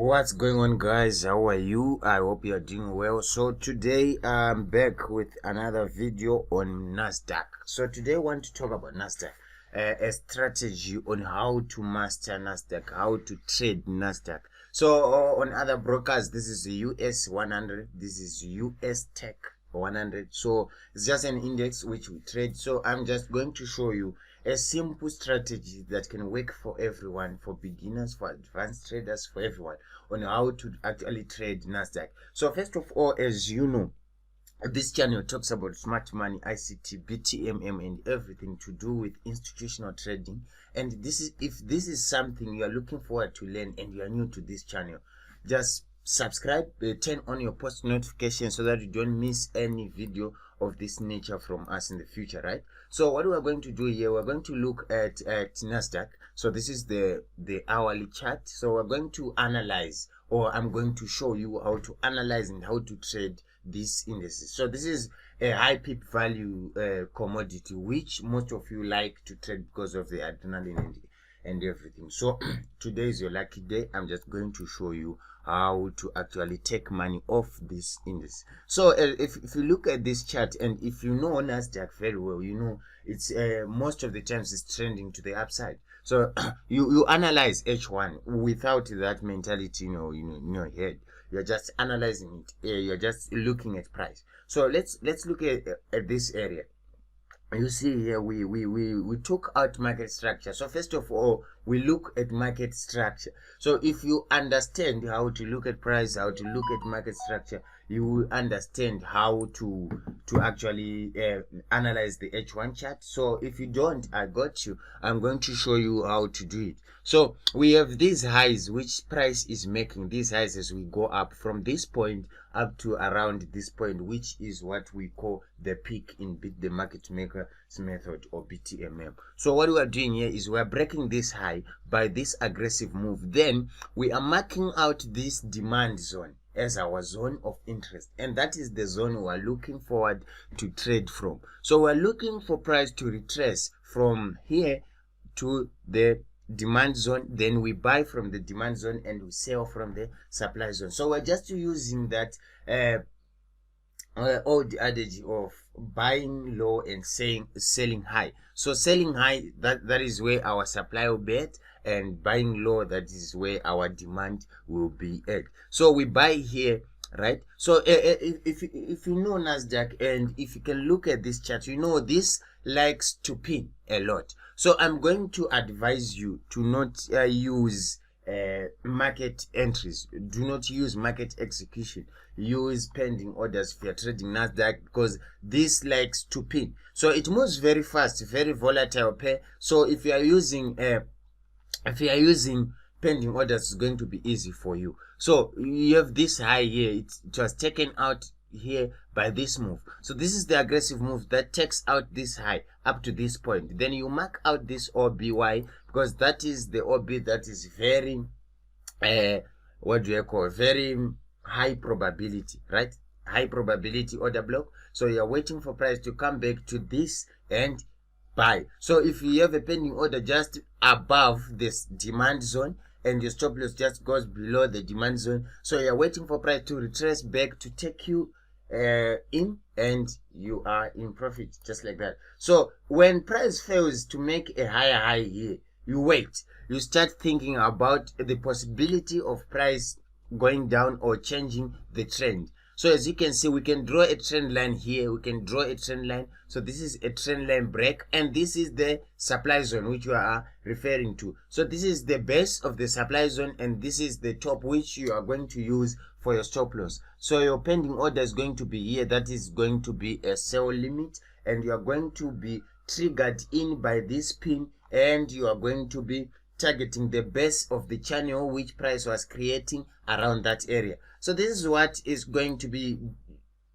What's going on, guys? How are you? I hope you are doing well. So today I'm back with another video on Nasdaq. So today I want to talk about Nasdaq, a strategy on how to master Nasdaq, how to trade Nasdaq. So on other brokers, this is the US 100, this is US Tech 100. So it's just an index which we trade. So I'm just going to show you a simple strategy that can work for everyone, for beginners, for advanced traders, for everyone, on how to actually trade Nasdaq. So first of all, as you know, this channel talks about Smart Money ICT, BTMM, and everything to do with institutional trading. And this is, if this is something you are looking forward to learn and you are new to this channel, just subscribe, turn on your post notifications so that you don't miss any video of this nature from us in the future, right? So what we are going to do here, we're going to look at Nasdaq. So this is the hourly chart. So we're going to analyze, or I'm going to show you how to analyze and how to trade these indices. So this is a high peak value commodity, which most of you like to trade because of the adrenaline and everything. So today is your lucky day. I'm just going to show you how to actually take money off this index. So if you look at this chart, and if you know Nasdaq very well, you know it's most of the times it's trending to the upside. So you analyze H1 without that mentality, in your head. You're just analyzing it. You're just looking at price. So let's look at this area. You see here, we took out market structure. So first of all, we look at market structure. So if you understand how to look at price, how to look at market structure, you will understand how to actually analyze the H1 chart. So if you don't, I got you. I'm going to show you how to do it. So we have these highs which price is making, these highs as we go up from this point up to around this point, which is what we call the peak in the market maker's method, or BTMM. So what we are doing here is we are breaking this high by this aggressive move. Then we are marking out this demand zone as our zone of interest, and that is the zone we are looking forward to trade from. So we're looking for price to retrace from here to the demand zone, then we buy from the demand zone and we sell from the supply zone. So we're just using that old adage of buying low and selling high. So selling high, that is where our supply will be at, and buying low, that is where our demand will be at. So we buy here, right? So if you know Nasdaq, and if you can look at this chart, you know this likes to pin a lot. So I'm going to advise you to not use market entries. Do not use market execution. Use pending orders if you're trading Nasdaq, because this likes to pin. So it moves very fast, very volatile pair. So if you are using pending orders, it's going to be easy for you. So you have this high here. It was taken out here by this move. So this is the aggressive move that takes out this high up to this point. Then you mark out this OBY, because that is the OB that is very very high probability, right? High probability order block. So you're waiting for price to come back to this and buy. So if you have a pending order just above this demand zone and your stop loss just goes below the demand zone, so you're waiting for price to retrace back to take you in, and you are in profit, just like that. So when price fails to make a higher high here, you wait. You start thinking about the possibility of price going down or changing the trend. So as you can see, we can draw a trend line here. We can draw a trend line. So this is a trend line break, and this is the supply zone which you are referring to. So this is the base of the supply zone, and this is the top which you are going to use for your stop loss. So your pending order is going to be here. That is going to be a sell limit, and you are going to be triggered in by this pin, and you are going to be targeting the base of the channel which price was creating around that area. So this is what is going to be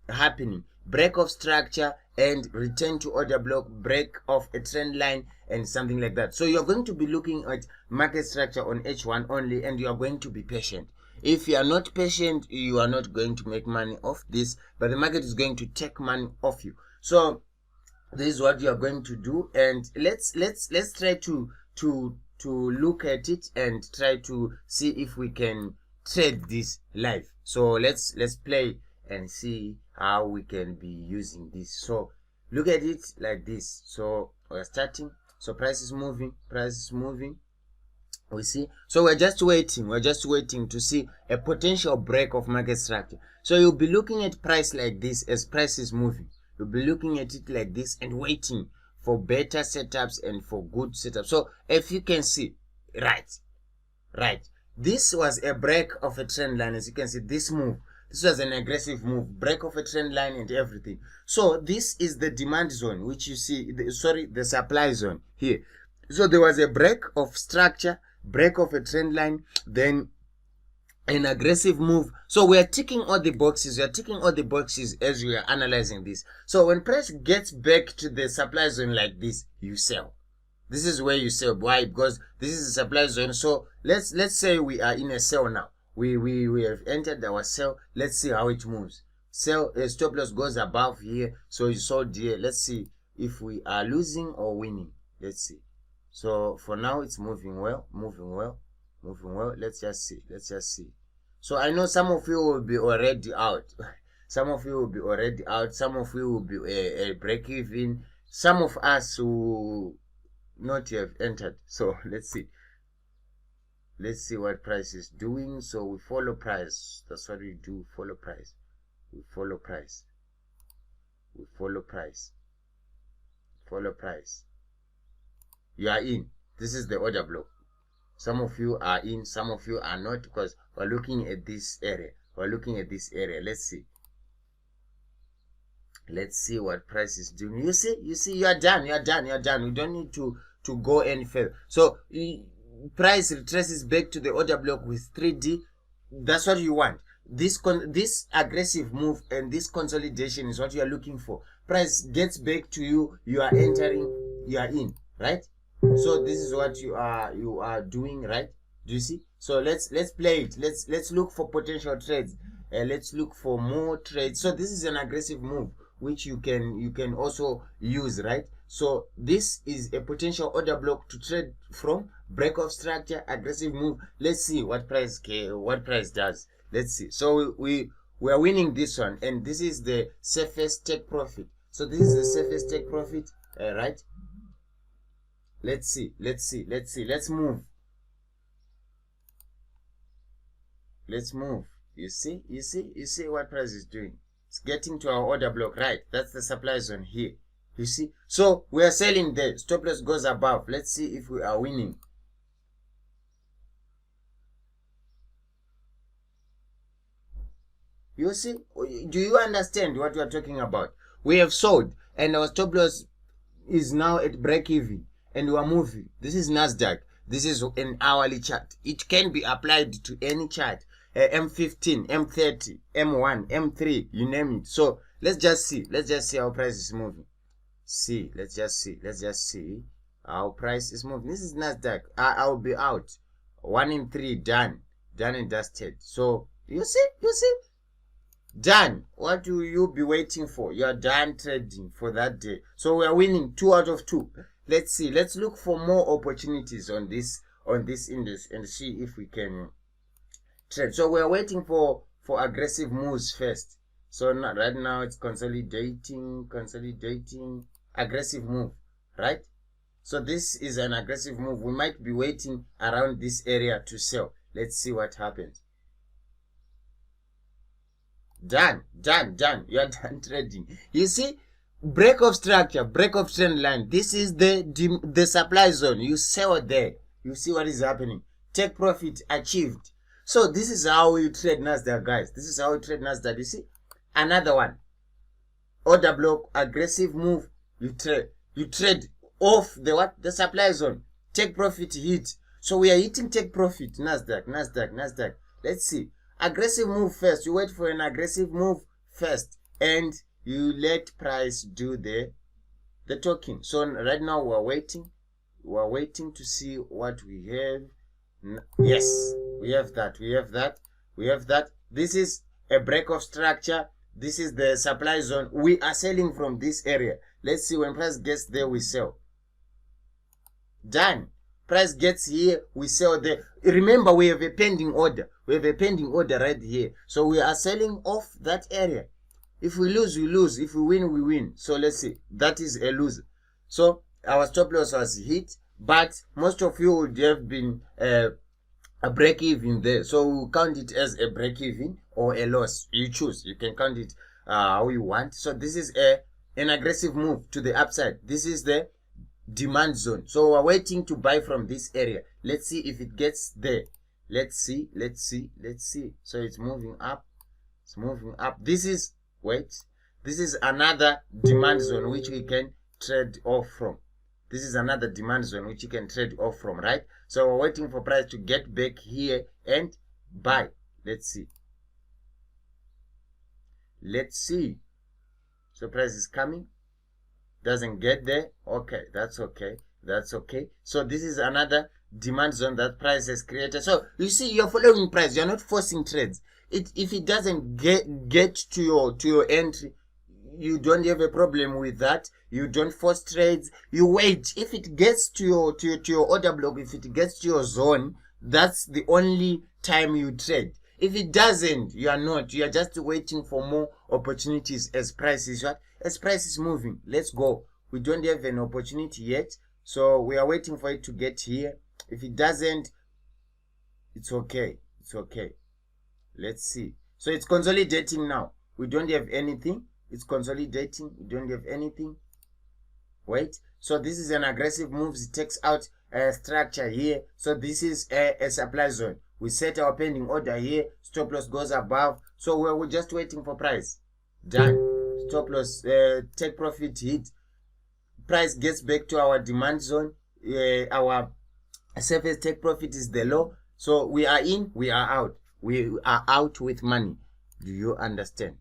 happening: break of structure and return to order block, break of a trend line, and something like that. So you're going to be looking at market structure on H1 only, and you are going to be patient. If you are not patient, you are not going to make money off this, but the market is going to take money off you. So this is what you are going to do, and let's try to look at it and try to see if we can trade this live. So let's play and see how we can be using this. So look at it like this. So we're starting. So price is moving, we see. So we're just waiting to see a potential break of market structure. So you'll be looking at price like this. As price is moving, you'll be looking at it like this and waiting for better setups and for good setups. So if you can see, right, this was a break of a trend line. As you can see, this was an aggressive move, break of a trend line and everything. So this is the demand zone, which you see, the supply zone here. So there was a break of structure, break of a trend line, then an aggressive move. So we are ticking all the boxes. As we are analyzing this. So when price gets back to the supply zone like this, you sell. This is where you sell. Why? Because this is the supply zone. So let's say we are in a sell now. We have entered our sell. Let's see how it moves. Sell, stop loss goes above here. So you sold here. Let's see if we are losing or winning. Let's see. So for now it's moving well. Let's just see. So I know some of you will be already out. Some of you will be break even. Some of us who not have entered. So let's see what price is doing. So we follow price. That's what we do. Follow price. You are in. This is the order block. Some of you are in, some of you are not, because we're looking at this area. Let's see what price is doing. You see, you are done. You don't need to go any further. So price retraces back to the order block with 3D. That's what you want. This aggressive move and this consolidation is what you are looking for. Price gets back to you. You are entering. You are in. Right. So this is what you are doing, right? Do you see? So let's play it. Let's look for potential trades. Let's look for more trades. So this is an aggressive move which you can also use, right? So this is a potential order block to trade from. Break of structure, aggressive move. Let's see what price does. Let's see. So we are winning this one, and this is the safest take profit. So this is the safest take profit, right? Let's see. Let's move. You see what price is doing. It's getting to our order block, right? That's the supply zone here. You see? So we are selling there. Stop loss goes above. Let's see if we are winning. You see? Do you understand what we are talking about? We have sold and our stop loss is now at break even. And we are moving. This is Nasdaq. This is an hourly chart. It can be applied to any chart. M15, M30, M1, M3, you name it. So let's just see how price is moving. Let's just see how price is moving. This is Nasdaq. I'll be out. 1 in 3 done and dusted. So you see, done. What will you be waiting for? You are done trading for that day. So we are winning 2 out of 2. Let's see. Let's look for more opportunities on this index and see if we can trade. So we are waiting for aggressive moves first. So right now it's consolidating, aggressive move, right? So this is an aggressive move. We might be waiting around this area to sell. Let's see what happens. Done. You are done trading. You see? Break of structure, break of trend line. This is the supply zone. You sell there. You see what is happening. Take profit achieved. So this is how you trade Nasdaq, guys. This is how you trade Nasdaq. You see? Another one. Order block, aggressive move. You trade off the supply zone. Take profit hit. So we are hitting take profit. Nasdaq. Let's see. Aggressive move first. You wait for an aggressive move first. And you let price do the talking. So right now we're waiting to see what we have. Yes, we have that. This is a break of structure. This is the supply zone. We are selling from this area. Let's see, when price gets there, we sell. Done. Price gets here, we sell there. Remember, we have a pending order. We have a pending order right here. So we are selling off that area. If we lose, we lose. If we win, we win. So let's see. That is a loser. So our stop loss was hit, but most of you would have been a break even there. So we'll count it as a break even or a loss. You choose. You can count it how you want. So this is an aggressive move to the upside. This is the demand zone. So we're waiting to buy from this area. Let's see if it gets there. Let's see. So it's moving up. It's moving up. This is another demand zone which we can trade off from. This is another demand zone which you can trade off from, right? So we're waiting for price to get back here and buy. Let's see. So price is coming. Doesn't get there. Okay, that's okay. So this is another demand zone that price has created. So you see, you're following price. You're not forcing trades. If it doesn't get to your entry, you don't have a problem with that. You don't force trades. You wait. If it gets to your order block, if it gets to your zone, that's the only time you trade. If it doesn't, you are not. You are just waiting for more opportunities as price is what? As price is moving. Let's go. We don't have an opportunity yet, so we are waiting for it to get here. If it doesn't, it's okay. Let's see. So it's consolidating now. We don't have anything. It's consolidating. We don't have anything. Wait. So this is an aggressive move. It takes out a structure here. So this is a supply zone. We set our pending order here. Stop loss goes above. So we're just waiting for price. Done. Stop loss, take profit hit. Price gets back to our demand zone. Our surface take profit is the low. So we are in, we are out. We are out with money. Do you understand?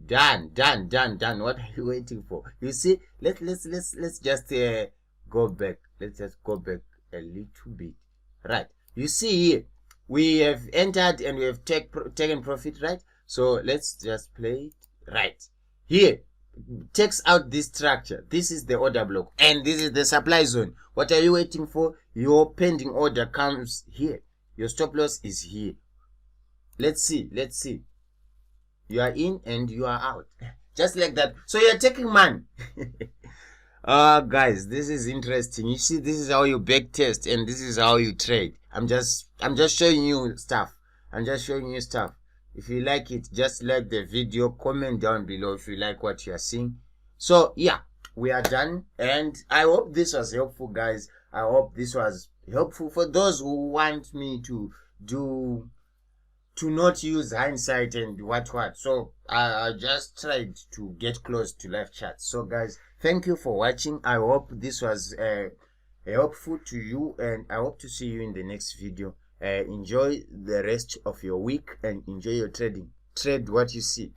Done. What are you waiting for? You see, let's just go back. Let's just go back a little bit. Right. You see here, we have entered and we have taken profit, right? So let's just play it. Right. Here, takes out this structure. This is the order block. And this is the supply zone. What are you waiting for? Your pending order comes here. Your stop loss is here. Let's see. You are in and you are out. Just like that. So you are taking money. Guys, this is interesting. You see, this is how you back test and this is how you trade. I'm just showing you stuff. If you like it, just like the video, comment down below if you like what you are seeing. So yeah, we are done, and I hope this was helpful, guys. I hope this was helpful for those who want me to not use hindsight and what. So I just tried to get close to live chat. So guys, thank you for watching. I hope this was helpful to you, and I hope to see you in the next video. Enjoy the rest of your week and enjoy your trading. Trade what you see.